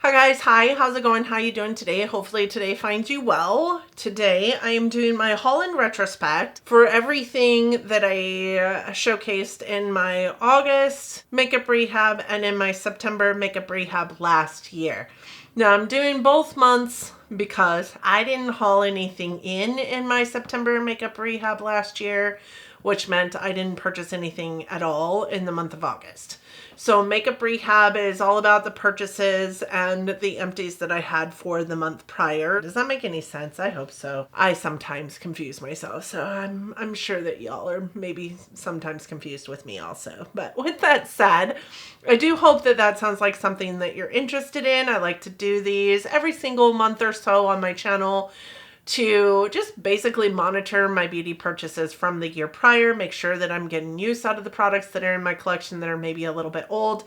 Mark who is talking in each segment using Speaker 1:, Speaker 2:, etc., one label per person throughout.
Speaker 1: Hi guys, hi, how's it going? How you doing today? Hopefully today finds you well. Today I am doing my haul in retrospect for everything that I showcased in my August makeup rehab and in my September makeup rehab last year. Now I'm doing both months because I didn't haul anything in my September makeup rehab last year, which meant I didn't purchase anything at all in the month of August. So makeup rehab is all about the purchases and the empties that I had for the month prior. Does that make any sense? I hope so. I sometimes confuse myself, so I'm sure that y'all are maybe sometimes confused with me also. But with that said, I do hope that that sounds like something that you're interested in. I like to do these every single month or so on my channel to just basically monitor my beauty purchases from the year prior, make sure that I'm getting use out of the products that are in my collection that are maybe a little bit old.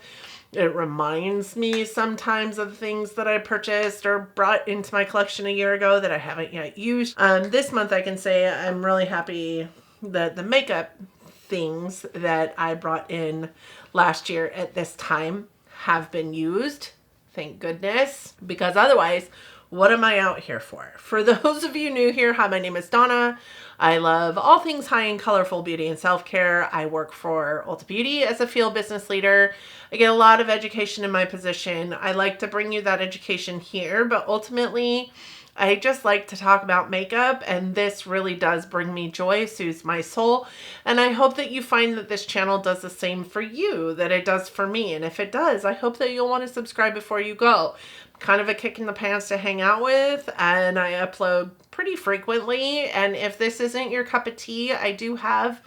Speaker 1: It reminds me sometimes of things that I purchased or brought into my collection a year ago that I haven't yet used. This month I can say I'm really happy that the makeup things that I brought in last year at this time have been used. Thank goodness, because otherwise, what am I out here for? For those of you new here, hi, my name is Donna. I love all things high and colorful beauty and self-care. I work for Ulta Beauty as a field business leader. I get a lot of education in my position. I like to bring you that education here, but ultimately, I just like to talk about makeup, and this really does bring me joy, soothes my soul, and I hope that you find that this channel does the same for you that it does for me. And if it does, I hope that you'll want to subscribe before you go. Kind of a kick in the pants to hang out with, and I upload pretty frequently. And if this isn't your cup of tea, I do have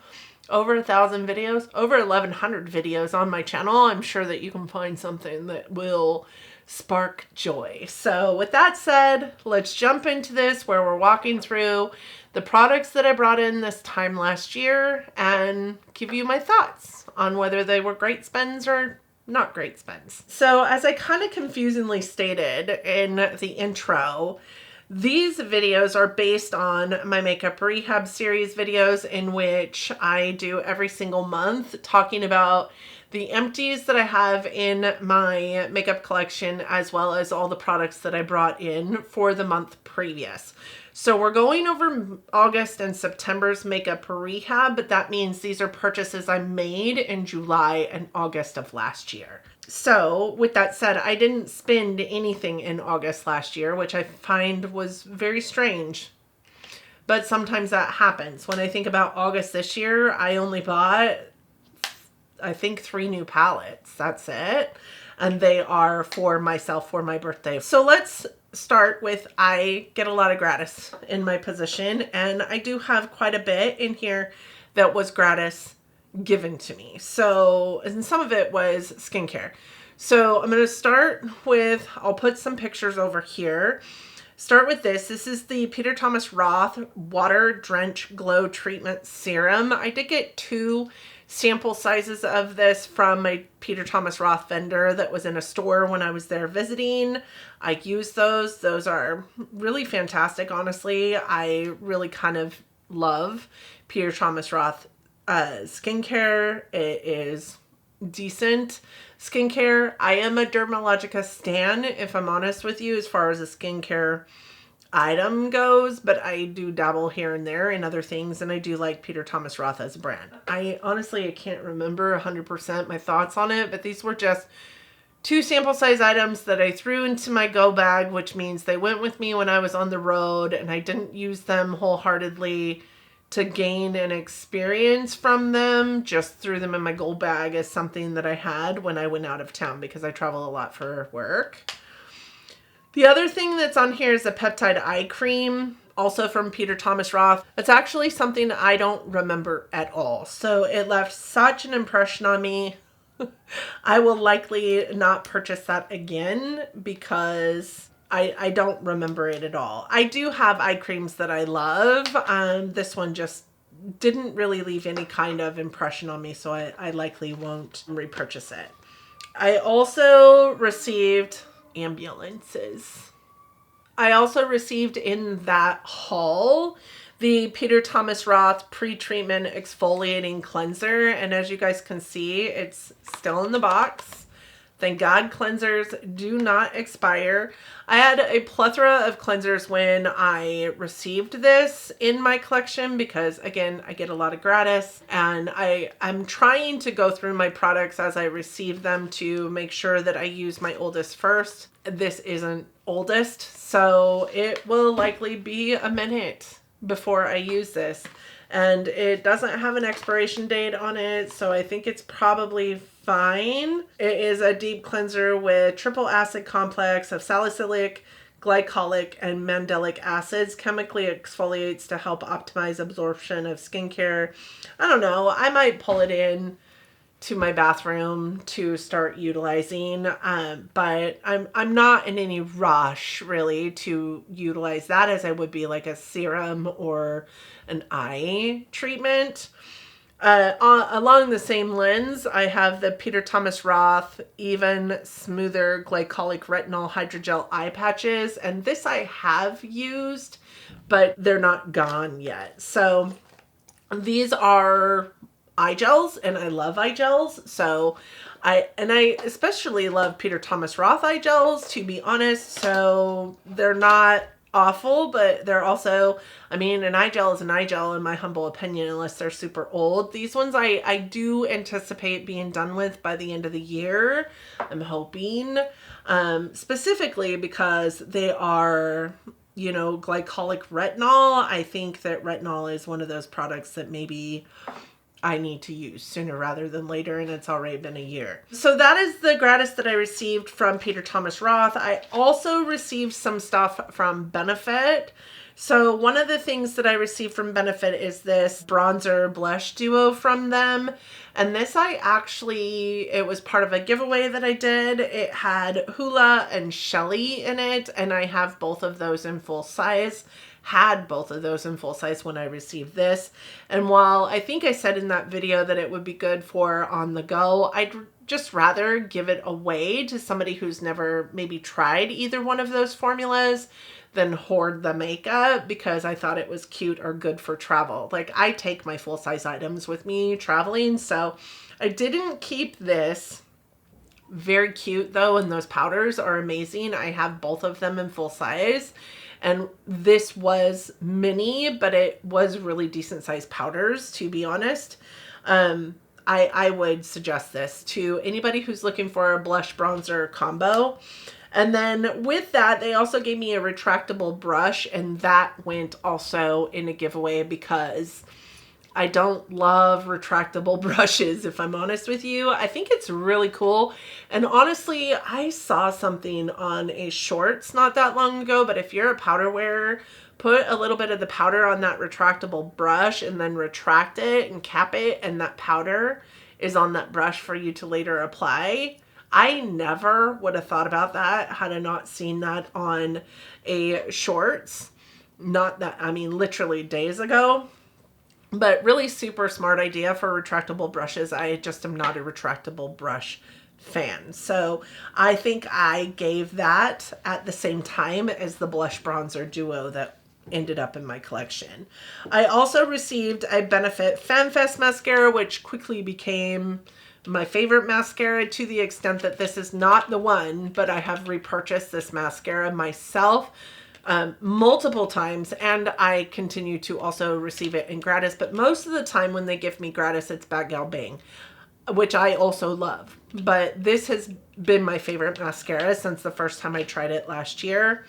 Speaker 1: over 1,000 videos, over 1,100 videos on my channel. I'm sure that you can find something that will spark joy. So with that said, let's jump into this where we're walking through the products that I brought in this time last year and give you my thoughts on whether they were great spends or not great spends. So as I kind of confusingly stated in the intro, these videos are based on my makeup rehab series videos in which I do every single month talking about the empties that I have in my makeup collection as well as all the products that I brought in for the month previous. So we're going over August and September's makeup rehab, but that means these are purchases I made in July and August of last year. So with that said, I didn't spend anything in August last year, which I find was very strange. But sometimes that happens. When I think about August this year, I only bought, I think, 3 new palettes. That's it. And they are for myself for my birthday. So let's start with, I get a lot of gratis in my position, and I do have quite a bit in here that was gratis given to me. So, and some of it was skincare. So I'm going to start with, I'll put some pictures over here. Start with this. This is the Peter Thomas Roth Water Drench Glow Treatment Serum. I did get 2 sample sizes of this from my Peter Thomas Roth vendor that was in a store when I was there visiting. I used those. Those are really fantastic, honestly. I really kind of love Peter Thomas Roth skincare. It is decent skincare. I am a Dermalogica stan, if I'm honest with you, as far as a skincare item goes, but I do dabble here and there in other things, and I do like Peter Thomas Roth as a brand. I can't remember 100% my thoughts on it, but these were just 2 sample size items that I threw into my go bag, which means they went with me when I was on the road, and I didn't use them wholeheartedly to gain an experience from them, just threw them in my go bag as something that I had when I went out of town because I travel a lot for work. The other thing that's on here is a peptide eye cream, also from Peter Thomas Roth. It's actually something I don't remember at all. So it left such an impression on me. I will likely not purchase that again because I don't remember it at all. I do have eye creams that I love. This one just didn't really leave any kind of impression on me, so I likely won't repurchase it. I also received ambulances. I also received in that haul the Peter Thomas Roth pre-treatment exfoliating cleanser, and as you guys can see, it's still in the box. Thank God cleansers do not expire. I had a plethora of cleansers when I received this in my collection because, again, I get a lot of gratis, and I'm trying to go through my products as I receive them to make sure that I use my oldest first. This isn't oldest, so it will likely be a minute before I use this. And it doesn't have an expiration date on it, so I think it's probably fine. It is a deep cleanser with triple acid complex of salicylic, glycolic, and mandelic acids. Chemically exfoliates to help optimize absorption of skincare. I don't know. I might pull it in to my bathroom to start utilizing, but I'm not in any rush really to utilize that as I would be like a serum or an eye treatment. Along the same lens, I have the Peter Thomas Roth Even Smoother Glycolic Retinol Hydrogel Eye Patches, and this I have used, but they're not gone yet. So these are eye gels, and I love eye gels. So I especially love Peter Thomas Roth eye gels, to be honest. So they're not awful, but they're also, I mean, an eye gel is an eye gel in my humble opinion, unless they're super old. These ones I do anticipate being done with by the end of the year. I'm hoping, specifically because they are, you know, glycolic retinol. I think that retinol is one of those products that maybe I need to use sooner rather than later, and it's already been a year. So that is the gratis that I received from Peter Thomas Roth. I also received some stuff from Benefit. So one of the things that I received from Benefit is this bronzer blush duo from them. And this it was part of a giveaway that I did. It had Hula and Shelly in it, and I have both of those in full size. Had both of those in full size when I received this. And while I think I said in that video that it would be good for on the go, I'd just rather give it away to somebody who's never maybe tried either one of those formulas than hoard the makeup, because I thought it was cute or good for travel. Like, I take my full size items with me traveling, so I didn't keep this. Very cute though, and those powders are amazing. I have both of them in full size. And this was mini, but it was really decent sized powders, to be honest. I would suggest this to anybody who's looking for a blush bronzer combo. And then with that, they also gave me a retractable brush, and that went also in a giveaway because I don't love retractable brushes, if I'm honest with you. I think it's really cool. And honestly, I saw something on a shorts not that long ago, but if you're a powder wearer, put a little bit of the powder on that retractable brush and then retract it and cap it, and that powder is on that brush for you to later apply. I never would have thought about that had I not seen that on a shorts. Not that, I mean, literally days ago. But really super smart idea for retractable brushes. I just am not a retractable brush fan. So I think I gave that at the same time as the blush bronzer duo that ended up in my collection. I also received a Benefit FanFest mascara, which quickly became my favorite mascara, to the extent that this is not the one, but I have repurchased this mascara myself multiple times, and I continue to also receive it in gratis. But most of the time when they give me gratis, it's Bad Gal Bang, which I also love. But this has been my favorite mascara since the first time I tried it last year.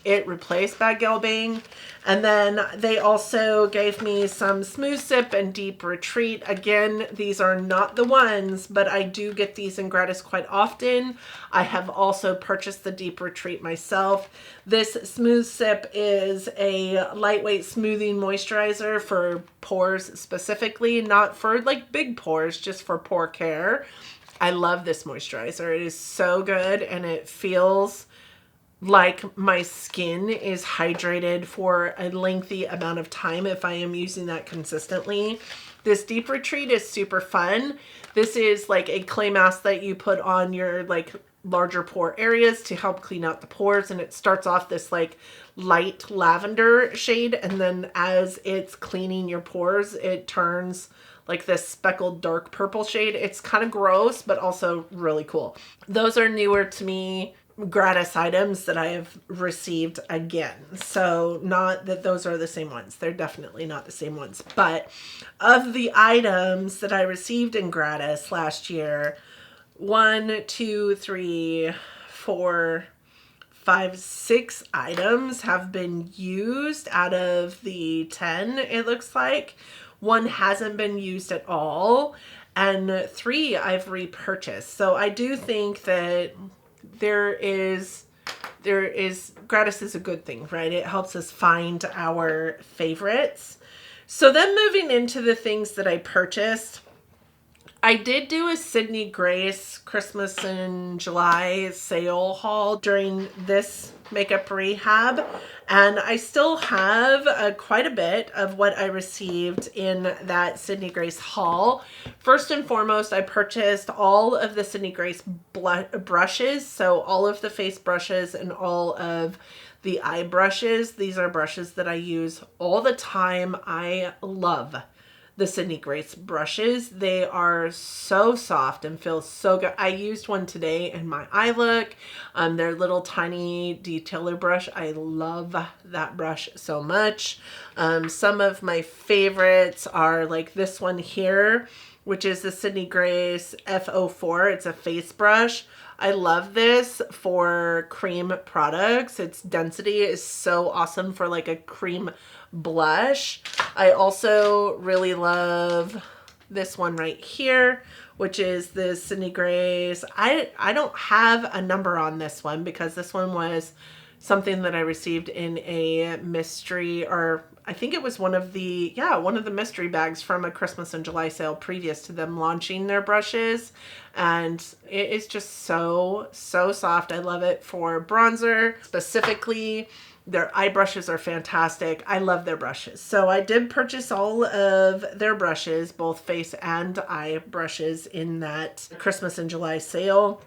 Speaker 1: It replaced Bad Gal Bang. And then they also gave me some Smooth Sip and Deep Retreat. Again, these are not the ones, but I do get these in gratis quite often. I have also purchased the Deep Retreat myself. This Smooth Sip is a lightweight smoothing moisturizer for pores specifically, not for like big pores, just for pore care. I love this moisturizer. It is so good, and it feels like my skin is hydrated for a lengthy amount of time if I am using that consistently. This Deep Retreat is super fun. This is like a clay mask that you put on your like larger pore areas to help clean out the pores, and it starts off this like light lavender shade, and then as it's cleaning your pores, it turns like this speckled dark purple shade. It's kind of gross, but also really cool. Those are newer to me gratis items that I have received again. So not that those are the same ones. They're definitely not the same ones. But of the items that I received in gratis last year, 1, 2, 3, 4, 5, 6 items have been used out of the 10, it looks like. 1 hasn't been used at all, and 3 I've repurchased. So I do think that there is gratis is a good thing, right? It helps us find our favorites. So then moving into the things that I purchased, I did do a Sydney Grace Christmas in July sale haul during this makeup rehab, and I still have quite a bit of what I received in that Sydney Grace haul. First and foremost, I purchased all of the Sydney Grace brushes, so all of the face brushes and all of the eye brushes. These are brushes that I use all the time. I love the Sydney Grace brushes. They are so soft and feel so good. I used one today in my eye look. Their little tiny detailer brush. I love that brush so much. Some of my favorites are like this one here, which is the Sydney Grace F04. It's a face brush. I love this for cream products. Its density is so awesome for like a cream blush. I also really love this one right here, which is the Sydney Grace. I don't have a number on this one because this one was something that I received in a mystery, or I think it was one of the mystery bags from a Christmas and July sale previous to them launching their brushes. And it is just so soft. I love it for bronzer specifically. Their eye brushes are fantastic. I love their brushes. So I did purchase all of their brushes, both face and eye brushes, in that Christmas and July sale.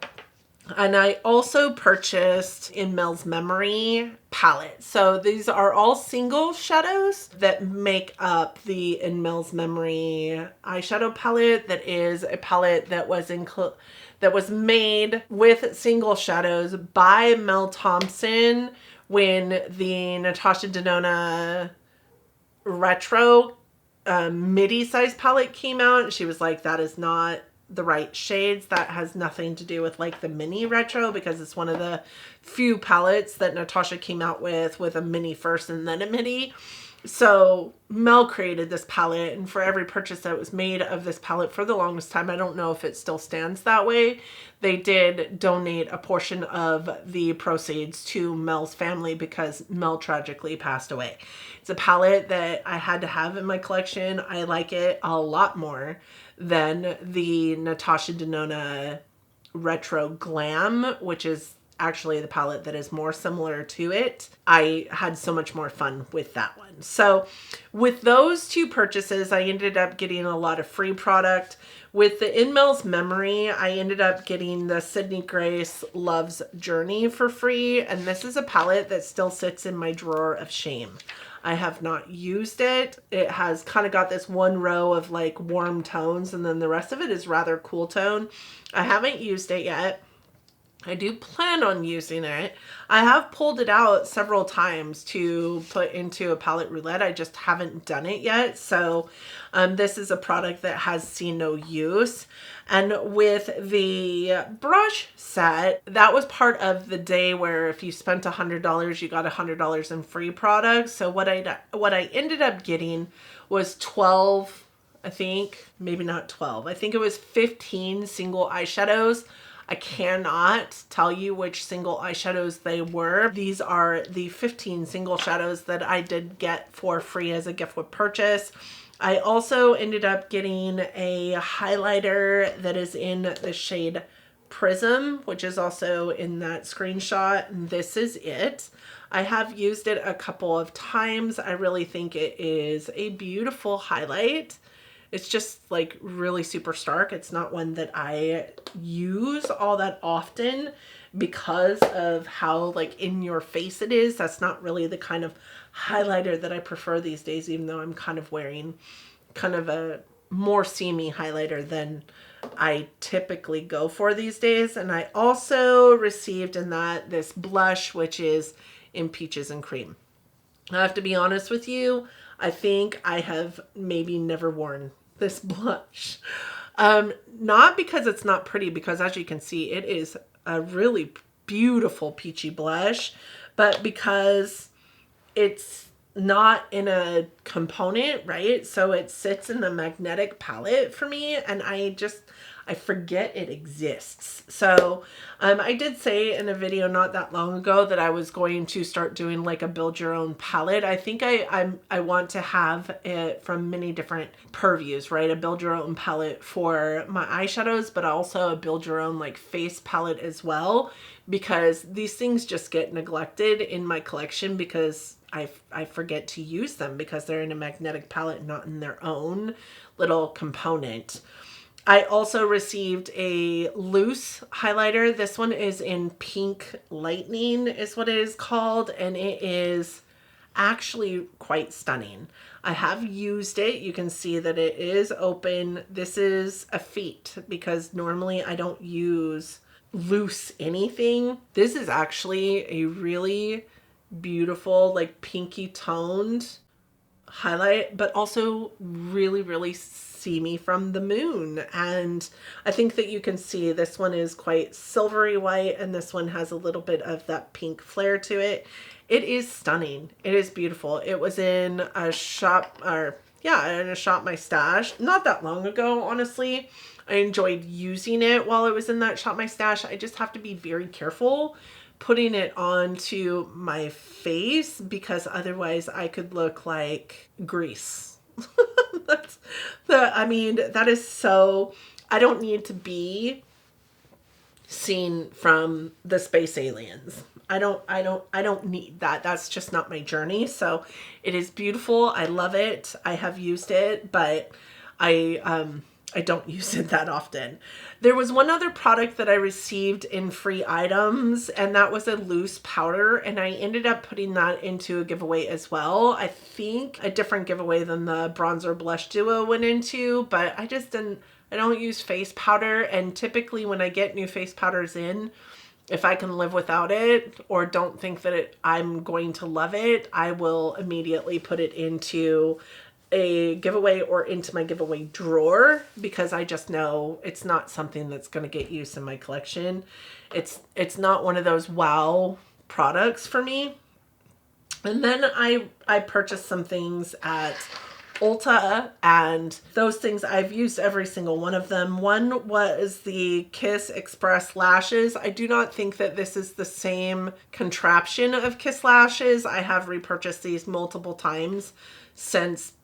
Speaker 1: And I also purchased In Mel's Memory palette. So these are all single shadows that make up the In Mel's Memory eyeshadow palette. That is a palette that was made with single shadows by Mel Thompson when the Natasha Denona retro midi size palette came out. She was like, that is not the right shades. That has nothing to do with like the mini retro, because it's one of the few palettes that Natasha came out with a mini first and then a midi. So Mel created this palette, and for every purchase that was made of this palette for the longest time, I don't know if it still stands that way, they did donate a portion of the proceeds to Mel's family because Mel tragically passed away. It's a palette that I had to have in my collection. I like it a lot more than the Natasha Denona Retro Glam, which is actually the palette that is more similar to it. I had so much more fun with that one. So with those two purchases, I ended up getting a lot of free product. With the In Mel's Memory, I ended up getting the Sydney Grace Love's Journey for free. And this is a palette that still sits in my drawer of shame. I have not used it. It has kind of got this one row of like warm tones, and then the rest of it is rather cool tone. I haven't used it yet. I do plan on using it. I have pulled it out several times to put into a palette roulette. I just haven't done it yet. So this is a product that has seen no use. And with the brush set, that was part of the day where if you spent $100, you got $100 in free products. So what I ended up getting was 12, I think, maybe not 12. I think it was 15 single eyeshadows. I cannot tell you which single eyeshadows they were. These are the 15 single shadows that I did get for free as a gift with purchase. I also ended up getting a highlighter that is in the shade Prism, which is also in that screenshot. And this is it. I have used it a couple of times. I really think it is a beautiful highlight. It's just like really super stark. It's not one that I use all that often because of how like in your face it is. That's not really the kind of highlighter that I prefer these days, even though I'm kind of wearing kind of a more seamy highlighter than I typically go for these days. And I also received in that this blush, which is in Peaches and Cream. I have to be honest with you, I think I have maybe never worn this blush. Not because it's not pretty, because as you can see, it is a really beautiful peachy blush, but because it's not in a component, right? So it sits in the magnetic palette for me, and I forget it exists. So I did say in a video not that long ago that I was going to start doing like a build your own palette. I think I want to have it from many different purviews, right? A build your own palette for my eyeshadows, but also a build your own like face palette as well, because these things just get neglected in my collection because I forget to use them because they're in a magnetic palette, not in their own little component. I also received a loose highlighter. This one is in Pink Lightning is what it is called, and it is actually quite stunning. I have used it. You can see that it is open. This is a feat because normally I don't use loose anything. This is actually a really beautiful, like pinky toned highlight, but also really, really see me from the moon. And I think that you can see this one is quite silvery white, and this one has a little bit of that pink flare to it. It is stunning. It is beautiful. It was in a shop, or yeah, in a Shop My Stash not that long ago, honestly. I enjoyed using it while it was in that Shop My Stash. I just have to be very careful putting it onto my face because otherwise I could look like grease. That is so, I don't need to be seen from the space aliens. I don't need that. That's just not my journey. So it is beautiful. I love it. I have used it, but I don't use it that often. There was one other product that I received in free items, and that was a loose powder, and I ended up putting that into a giveaway as well. I think a different giveaway than the bronzer blush duo went into, but I don't use face powder, and typically when I get new face powders in, if I can live without it or don't think that I'm going to love it, I will immediately put it into a giveaway or into my giveaway drawer because I just know it's not something that's going to get used in my collection. It's not one of those wow products for me. And then I purchased some things at Ulta, and those things I've used every single one of them. One was the Kiss Express lashes. I do not think that this is the same contraption of Kiss lashes. I have repurchased these multiple times since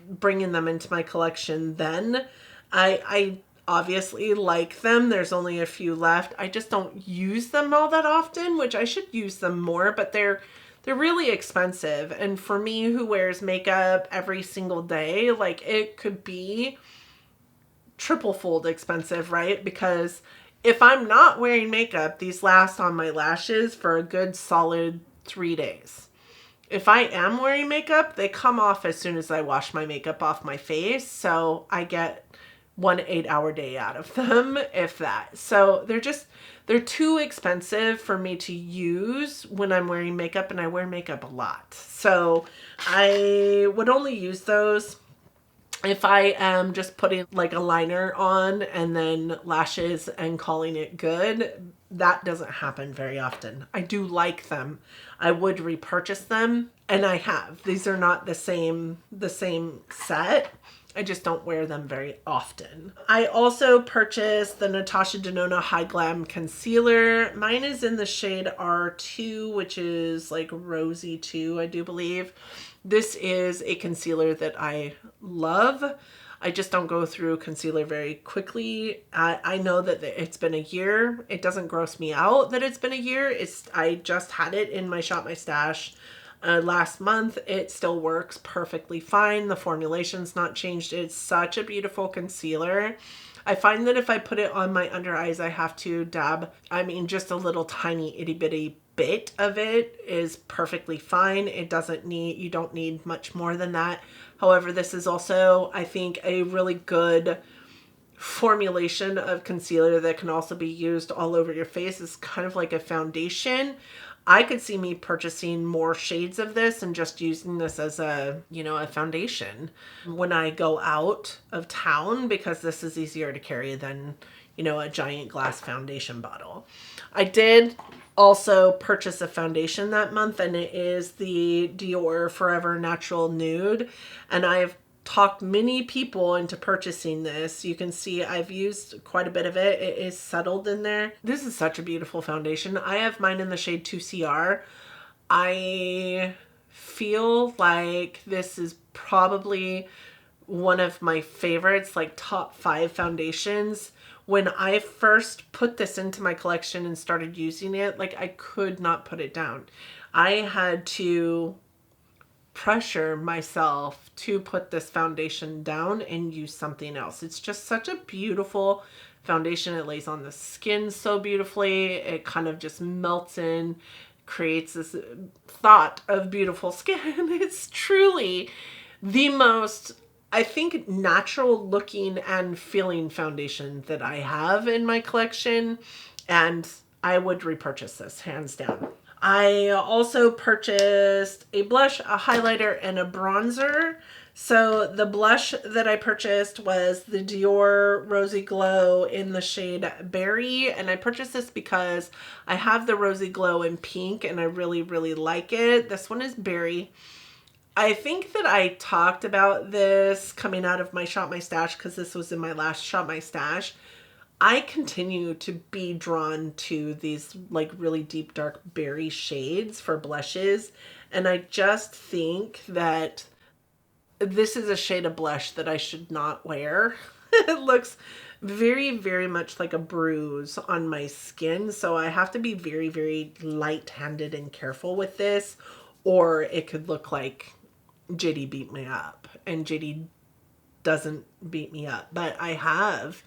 Speaker 1: bringing them into my collection then. I obviously like them. There's only a few left. I just don't use them all that often, which I should use them more, but they're really expensive. And for me who wears makeup every single day, like it could be triple fold expensive, right? Because if I'm not wearing makeup, these last on my lashes for a good solid 3 days. If I am wearing makeup, they come off as soon as I wash my makeup off my face. So I get 1 8-hour day out of them, if that. So they're too expensive for me to use when I'm wearing makeup, and I wear makeup a lot. So I would only use those if I am just putting like a liner on and then lashes and calling it good. That doesn't happen very often. I do like them. I would repurchase them, and I have. These are not the same set. I just don't wear them very often. I also purchased the Natasha Denona High Glam Concealer. Mine is in the shade R2, which is like Rosy 2, I do believe. This is a concealer that I love. I just don't go through concealer very quickly. I know that it's been a year. It doesn't gross me out that it's been a year. I just had it in my Shop My Stash last month. It still works perfectly fine. The formulation's not changed. It's such a beautiful concealer. I find that if I put it on my under eyes, I have to dab, just a little tiny itty bitty bit of it is perfectly fine. It doesn't need, you don't need much more than that. However, this is also, I think, a really good formulation of concealer that can also be used all over your face. It's kind of like a foundation. I could see me purchasing more shades of this and just using this as a, you know, a foundation when I go out of town, because this is easier to carry than, you know, a giant glass foundation bottle. I did also purchase a foundation that month, and it is the Dior Forever Natural Nude. And I've talked many people into purchasing this. You can see I've used quite a bit of it. It is settled in there. This is such a beautiful foundation. I have mine in the shade 2CR. I feel like this is probably one of my favorites, like top 5 foundations. When I first put this into my collection and started using it, like I could not put it down. I had to pressure myself to put this foundation down and use something else. It's just such a beautiful foundation. It lays on the skin so beautifully. It kind of just melts in, creates this thought of beautiful skin. It's truly the most, I think, natural looking and feeling foundation that I have in my collection, and I would repurchase this hands down. I also purchased a blush, a highlighter, and a bronzer. So the blush that I purchased was the Dior Rosy Glow in the shade Berry. And I purchased this because I have the Rosy Glow in pink and I really, really like it. This one is Berry. I think that I talked about this coming out of my Shop My Stash, because this was in my last Shop My Stash. I continue to be drawn to these like really deep dark berry shades for blushes, and I just think that this is a shade of blush that I should not wear. It looks very, very much like a bruise on my skin, so I have to be very, very light-handed and careful with this, or it could look like JD beat me up, and JD doesn't beat me up. But I have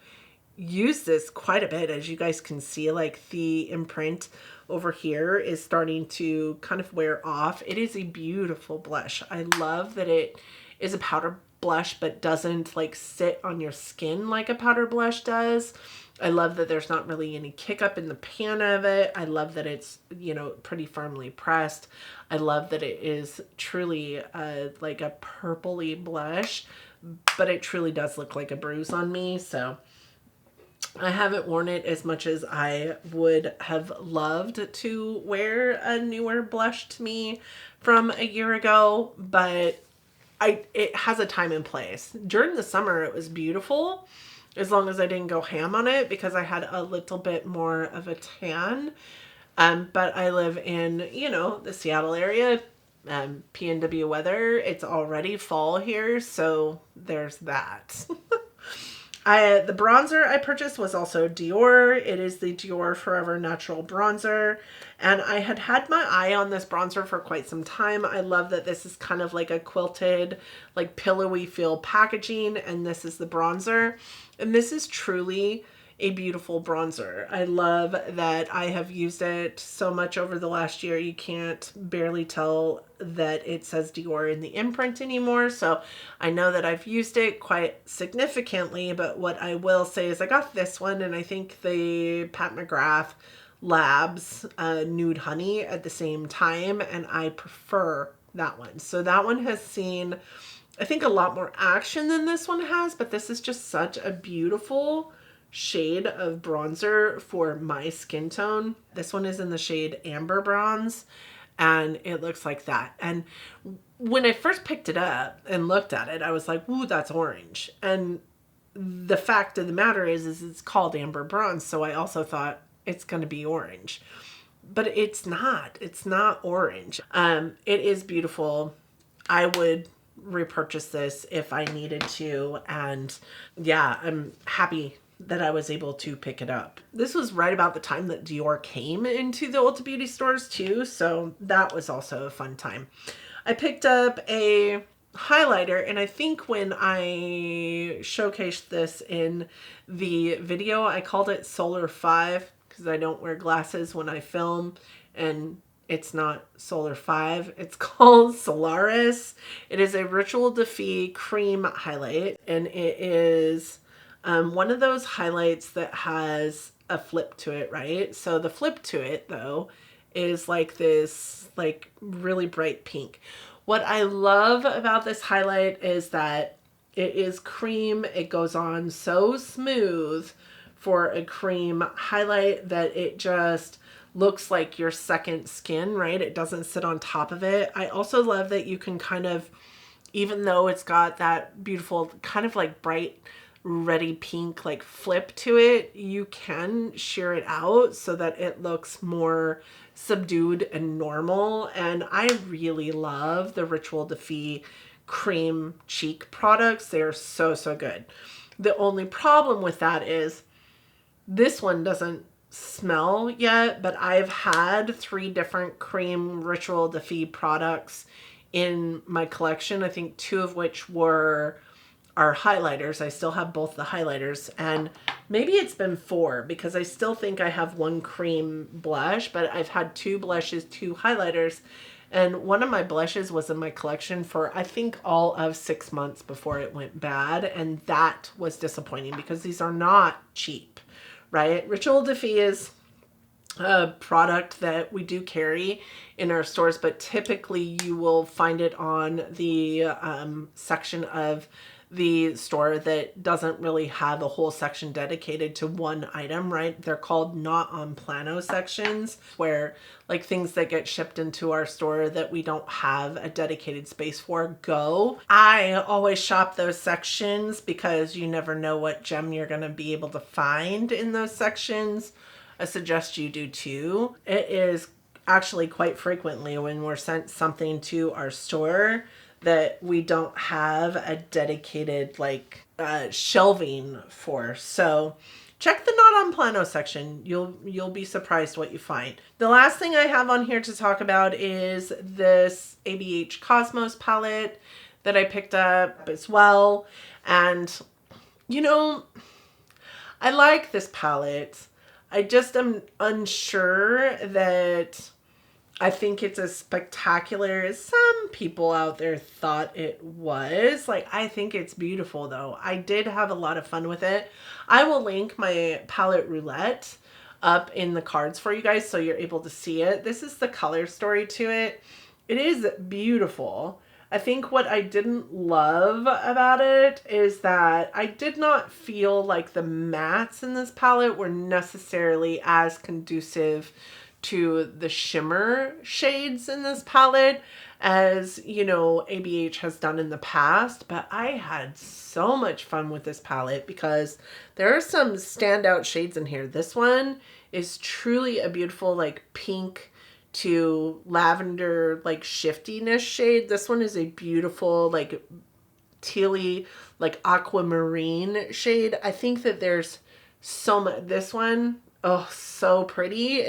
Speaker 1: used this quite a bit. As you guys can see, like the imprint over here is starting to kind of wear off. It is a beautiful blush. I love that it is a powder blush but doesn't like sit on your skin like a powder blush does. I love that there's not really any kick up in the pan of it. I love that it's, you know, pretty firmly pressed. I love that it is truly like a purpley blush, but it truly does look like a bruise on me. So I haven't worn it as much as I would have loved to wear a newer blush to me from a year ago, but it has a time and place. During the summer, it was beautiful, as long as I didn't go ham on it, because I had a little bit more of a tan. But I live in, you know, the Seattle area, PNW weather. It's already fall here, so there's that. The bronzer I purchased was also Dior. It is the Dior Forever Natural Bronzer. And I had had my eye on this bronzer for quite some time. I love that this is kind of like a quilted, like pillowy feel packaging. And this is the bronzer. And this is truly a beautiful bronzer. I love that I have used it so much over the last year. You can't barely tell that it says Dior in the imprint anymore. So I know that I've used it quite significantly, but what I will say is I got this one, and I think the Pat McGrath Labs Nude Honey at the same time, and I prefer that one. So that one has seen, I think, a lot more action than this one has, but this is just such a beautiful shade of bronzer for my skin tone. This one is in the shade Amber Bronze, and it looks like that. And when I first picked it up and looked at it, I was like, ooh, that's orange. And the fact of the matter is it's called Amber Bronze, so I also thought it's going to be orange. But it's not. It's not orange. It is beautiful. I would repurchase this if I needed to, and yeah, I'm happy that I was able to pick it up. This was right about the time that Dior came into the Ulta Beauty stores too, so that was also a fun time. I picked up a highlighter, and I think when I showcased this in the video, I called it Solar 5 because I don't wear glasses when I film, and it's not Solar 5. It's called Solaris. It is a Ritual Defee cream highlight, and it is one of those highlights that has a flip to it, right? So the flip to it, though, is like this like really bright pink. What I love about this highlight is that it is cream. It goes on so smooth for a cream highlight that it just looks like your second skin, right? It doesn't sit on top of it. I also love that you can kind of, even though it's got that beautiful kind of like bright reddy pink like flip to it, you can sheer it out so that it looks more subdued and normal. And I really love the Ritual Defee cream cheek products. They're so, so good. The only problem with that is this one doesn't smell yet, but I've had 3 different cream Ritual Defee products in my collection. I think 2 of which are highlighters. I still have both the highlighters, and maybe it's been 4 because I still think I have 1 cream blush, but I've had 2 blushes, 2 highlighters, and one of my blushes was in my collection for I think all of 6 months before it went bad, and that was disappointing because these are not cheap, right? Ritual Defee is a product that we do carry in our stores, but typically you will find it on the section of the store that doesn't really have a whole section dedicated to one item, right? They're called not on plano sections, where like things that get shipped into our store that we don't have a dedicated space for go. I always shop those sections because you never know what gem you're going to be able to find in those sections. I suggest you do too. It is actually quite frequently when we're sent something to our store that we don't have a dedicated like shelving for. So check the not on plano section. You'll be surprised what you find. The last thing I have on here to talk about is this ABH Cosmos palette that I picked up as well. And you know, I like this palette. I just am unsure that I think it's as spectacular as some people out there thought it was. Like, I think it's beautiful though. I did have a lot of fun with it. I will link my palette roulette up in the cards for you guys so you're able to see it. This is the color story to it. It is beautiful. I think what I didn't love about it is that I did not feel like the mattes in this palette were necessarily as conducive to the shimmer shades in this palette as, you know, ABH has done in the past. But I had so much fun with this palette because there are some standout shades in here. This one is truly a beautiful like pink to lavender like shiftiness shade. This one is a beautiful like tealy like aquamarine shade. I think that there's so much. This one, oh, so pretty.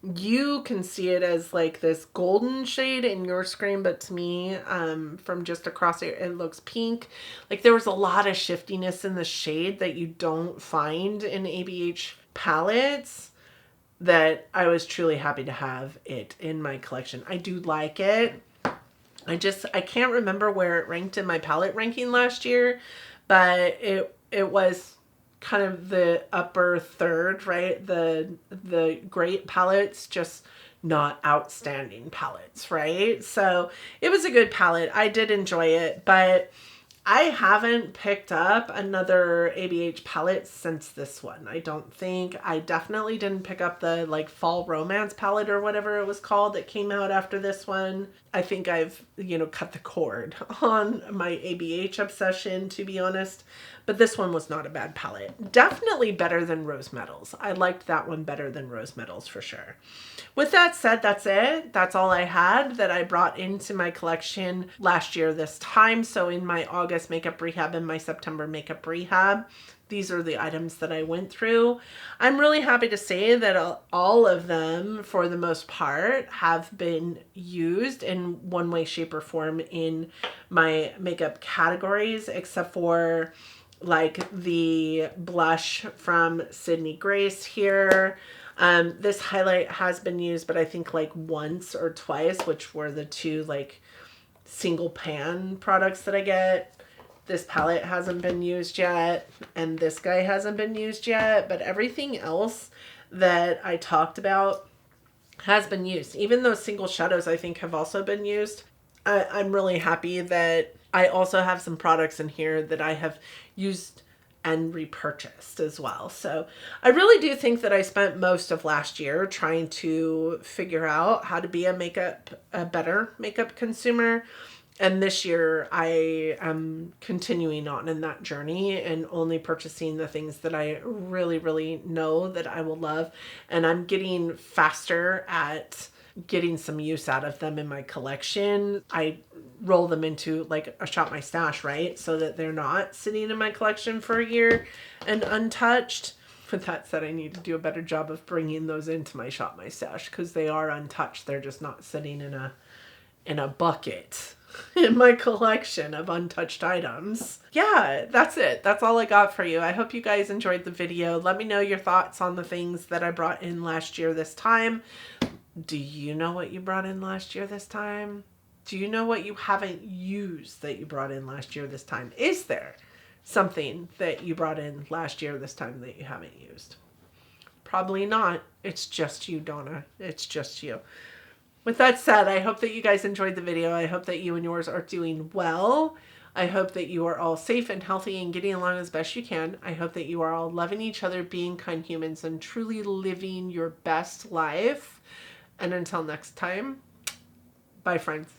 Speaker 1: You can see it as like this golden shade in your screen, but to me, from just across here, it looks pink. Like there was a lot of shiftiness in the shade that you don't find in ABH palettes that I was truly happy to have it in my collection. I do like it. I can't remember where it ranked in my palette ranking last year, but it was kind of the upper third, right? The great palettes, just not outstanding palettes, right? So it was a good palette. I did enjoy it, but I haven't picked up another ABH palette since this one. I don't think. I definitely didn't pick up the like fall romance palette or whatever it was called that came out after this one. I think I've, you know, cut the cord on my ABH obsession, to be honest. But this one was not a bad palette. Definitely better than Rose Metals. I liked that one better than Rose Metals for sure. With that said, that's it. That's all I had that I brought into my collection last year this time. So in my August makeup rehab and my September makeup rehab, these are the items that I went through. I'm really happy to say that all of them, for the most part, have been used in one way, shape, or form in my makeup categories, except for like the blush from Sydney Grace here. This highlight has been used, but I think like once or twice, which were the two like single pan products that I get. This palette hasn't been used yet, and this guy hasn't been used yet, but everything else that I talked about has been used. Even those single shadows I think have also been used. I'm really happy that I also have some products in here that I have used and repurchased as well. So I really do think that I spent most of last year trying to figure out how to be a better makeup consumer. And this year I am continuing on in that journey and only purchasing the things that I really, really know that I will love. And I'm getting faster at getting some use out of them in my collection. I roll them into like a Shop My Stash, right? So that they're not sitting in my collection for a year and untouched. With that said, I need to do a better job of bringing those into my Shop My Stash because they are untouched. They're just not sitting in a bucket in my collection of untouched items. Yeah, that's it. That's all I got for you. I hope you guys enjoyed the video. Let me know your thoughts on the things that I brought in last year this time. Do you know what you brought in last year this time? Do you know what you haven't used that you brought in last year this time? Is there something that you brought in last year this time that you haven't used? Probably not. It's just you, Donna. It's just you. With that said, I hope that you guys enjoyed the video. I hope that you and yours are doing well. I hope that you are all safe and healthy and getting along as best you can. I hope that you are all loving each other, being kind humans, and truly living your best life. And until next time, bye, friends.